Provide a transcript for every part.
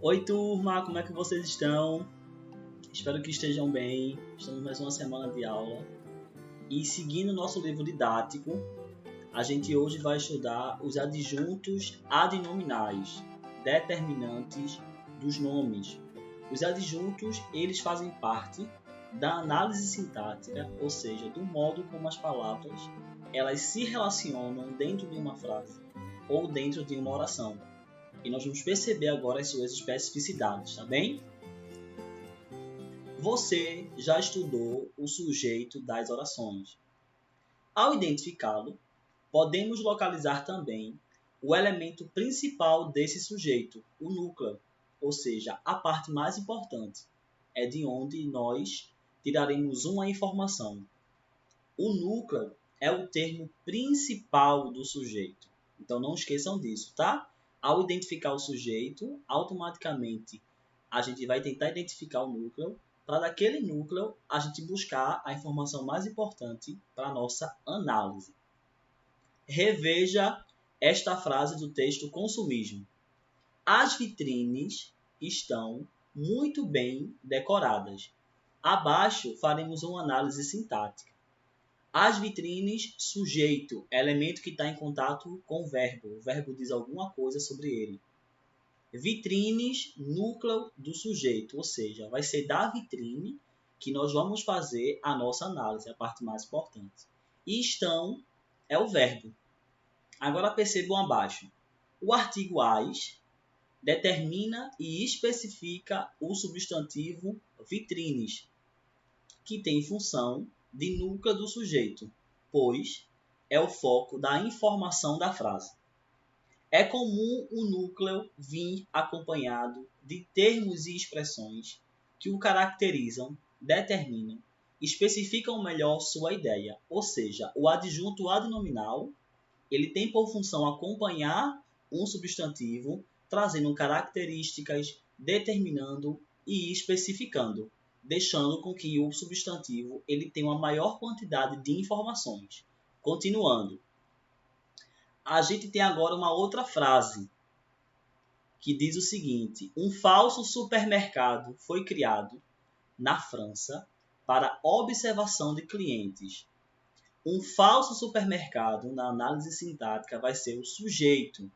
Oi, turma, como é que vocês estão? Espero que estejam bem. Estamos mais uma semana de aula. E seguindo o nosso livro didático, a gente hoje vai estudar os adjuntos adnominais, determinantes dos nomes. Os adjuntos, eles fazem parte da análise sintática, ou seja, do modo como as palavras elas se relacionam dentro de uma frase ou dentro de uma oração. E nós vamos perceber agora as suas especificidades, tá bem? Você já estudou o sujeito das orações. Ao identificá-lo, podemos localizar também o elemento principal desse sujeito, o núcleo, ou seja, a parte mais importante. É de onde nós tiraremos uma informação. O núcleo é o termo principal do sujeito. Então não esqueçam disso, tá? Ao identificar o sujeito, automaticamente a gente vai tentar identificar o núcleo, para daquele núcleo a gente buscar a informação mais importante para a nossa análise. Reveja esta frase do texto consumismo. As vitrines estão muito bem decoradas. Abaixo faremos uma análise sintática. As vitrines, sujeito, elemento que está em contato com o verbo diz alguma coisa sobre ele. Vitrines, núcleo do sujeito, ou seja, vai ser da vitrine que nós vamos fazer a nossa análise, a parte mais importante. E estão é o verbo. Agora percebam abaixo. O artigo as determina e especifica o substantivo vitrines, que tem função de núcleo do sujeito, pois é o foco da informação da frase. É comum o núcleo vir acompanhado de termos e expressões que o caracterizam, determinam, especificam melhor sua ideia. Ou seja, o adjunto adnominal ele tem por função acompanhar um substantivo, trazendo características, determinando e especificando, deixando com que o substantivo ele tenha uma maior quantidade de informações. Continuando. A gente tem agora uma outra frase que diz o seguinte: um falso supermercado foi criado na França para observação de clientes. Um falso supermercado, na análise sintática, vai ser o sujeito.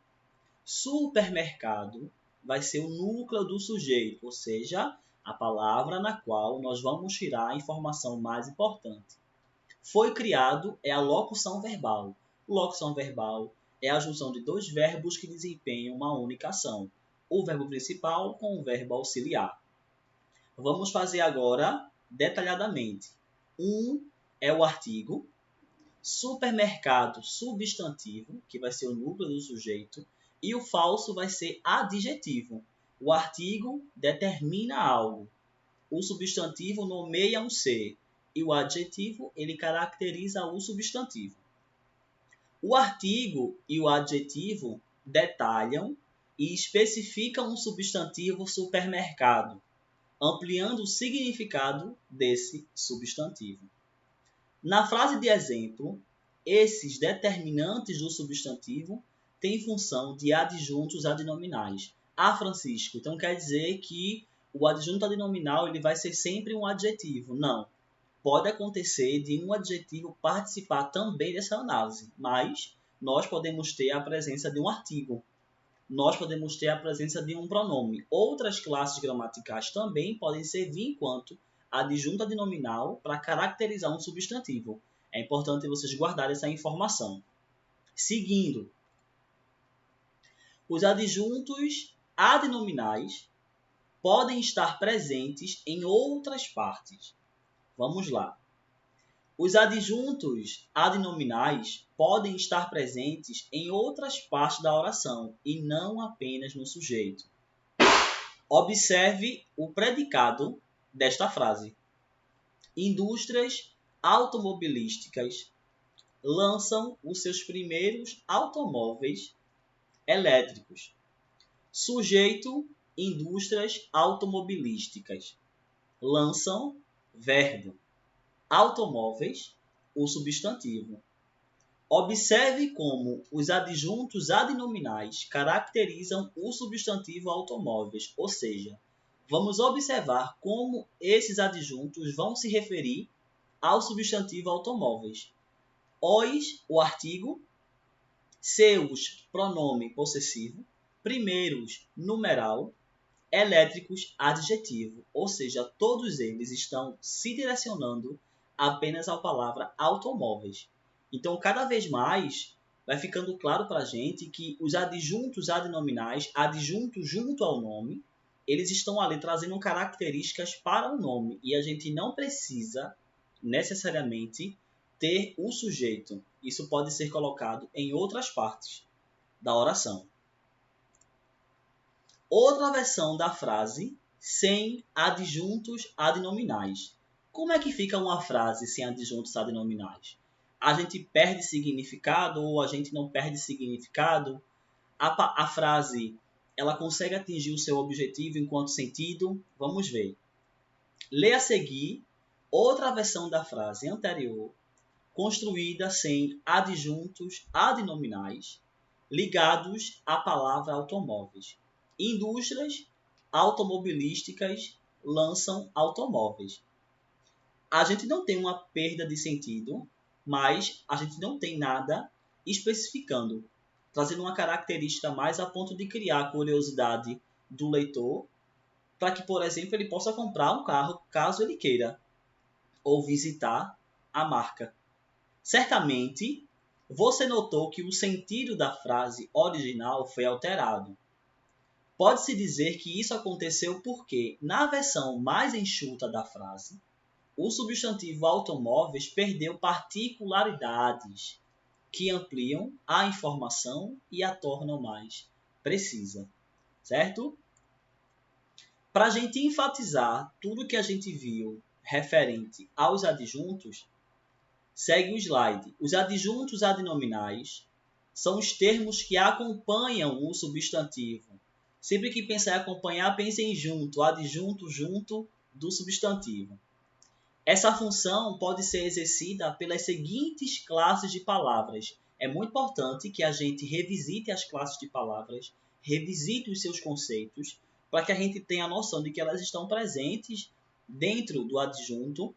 Supermercado vai ser o núcleo do sujeito, ou seja, a palavra na qual nós vamos tirar a informação mais importante. Foi criado é a locução verbal. Locução verbal é a junção de dois verbos que desempenham uma única ação. O verbo principal com o verbo auxiliar. Vamos fazer agora detalhadamente. É o artigo. Supermercado, substantivo, que vai ser o núcleo do sujeito. E o falso vai ser adjetivo. O artigo determina algo. O substantivo nomeia um ser. E o adjetivo, ele caracteriza o substantivo. O artigo e o adjetivo detalham e especificam um substantivo supermercado, ampliando o significado desse substantivo. Na frase de exemplo, esses determinantes do substantivo têm função de adjuntos adnominais. Francisco, então quer dizer que o adjunto adnominal ele vai ser sempre um adjetivo. Não. Pode acontecer de um adjetivo participar também dessa análise, mas nós podemos ter a presença de um artigo. Nós podemos ter a presença de um pronome. Outras classes gramaticais também podem servir enquanto adjunto adnominal para caracterizar um substantivo. É importante vocês guardarem essa informação. Seguindo, os adjuntos adnominais podem estar presentes em outras partes. Vamos lá. Os adjuntos adnominais podem estar presentes em outras partes da oração e não apenas no sujeito. Observe o predicado desta frase. Indústrias automobilísticas lançam os seus primeiros automóveis elétricos. Sujeito, indústrias automobilísticas. Lançam, verbo. Automóveis, o substantivo. Observe como os adjuntos adnominais caracterizam o substantivo automóveis, ou seja, vamos observar como esses adjuntos vão se referir ao substantivo automóveis. Os, o artigo, seus, pronome possessivo, primeiros, numeral, elétricos, adjetivo, ou seja, todos eles estão se direcionando apenas à palavra automóveis. Então, cada vez mais vai ficando claro para a gente que os adjuntos adnominais, adjuntos junto ao nome, eles estão ali trazendo características para o nome e a gente não precisa necessariamente ter o sujeito. Isso pode ser colocado em outras partes da oração. Outra versão da frase sem adjuntos adnominais. Como é que fica uma frase sem adjuntos adnominais? A gente perde significado ou a gente não perde significado? A frase ela consegue atingir o seu objetivo enquanto sentido? Vamos ver. Lê a seguir outra versão da frase anterior, construída sem adjuntos adnominais ligados à palavra automóveis. Indústrias automobilísticas lançam automóveis. A gente não tem uma perda de sentido, mas a gente não tem nada especificando, trazendo uma característica mais a ponto de criar a curiosidade do leitor para que, por exemplo, ele possa comprar um carro caso ele queira, ou visitar a marca. Certamente, você notou que o sentido da frase original foi alterado. Pode-se dizer que isso aconteceu porque, na versão mais enxuta da frase, o substantivo automóveis perdeu particularidades que ampliam a informação e a tornam mais precisa, certo? Para a gente enfatizar tudo que a gente viu referente aos adjuntos, segue o slide. Os adjuntos adnominais são os termos que acompanham o substantivo. Sempre que pensar em acompanhar, pense em junto, adjunto junto do substantivo. Essa função pode ser exercida pelas seguintes classes de palavras. É muito importante que a gente revisite as classes de palavras, revisite os seus conceitos, para que a gente tenha a noção de que elas estão presentes dentro do adjunto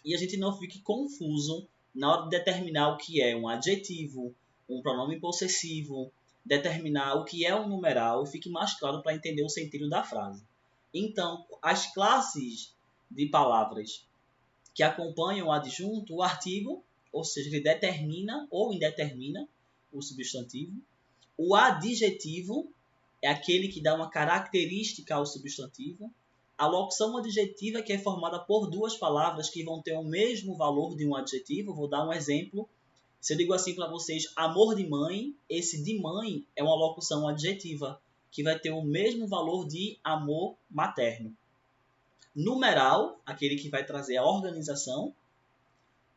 e a gente não fique confuso na hora de determinar o que é um adjetivo, um pronome possessivo, determinar o que é um numeral e fique mais claro para entender o sentido da frase. Então, as classes de palavras que acompanham o adjunto, o artigo, ou seja, ele determina ou indetermina o substantivo. O adjetivo é aquele que dá uma característica ao substantivo. A locução adjetiva que é formada por duas palavras que vão ter o mesmo valor de um adjetivo. Vou dar um exemplo. Se eu digo assim para vocês, amor de mãe, esse de mãe é uma locução adjetiva, que vai ter o mesmo valor de amor materno. Numeral, aquele que vai trazer a organização.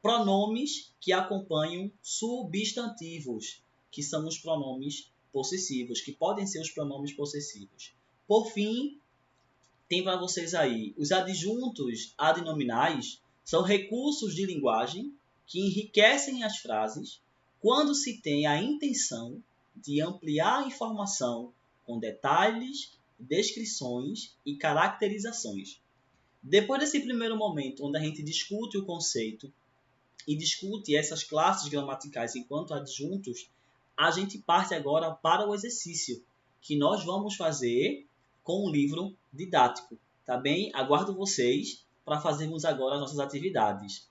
Pronomes que acompanham substantivos, que são os pronomes possessivos, que podem ser os pronomes possessivos. Por fim, tem para vocês aí, os adjuntos adnominais são recursos de linguagem que enriquecem as frases quando se tem a intenção de ampliar a informação com detalhes, descrições e caracterizações. Depois desse primeiro momento, onde a gente discute o conceito e discute essas classes gramaticais enquanto adjuntos, a gente parte agora para o exercício, que nós vamos fazer com um livro didático, tá bem? Aguardo vocês para fazermos agora as nossas atividades.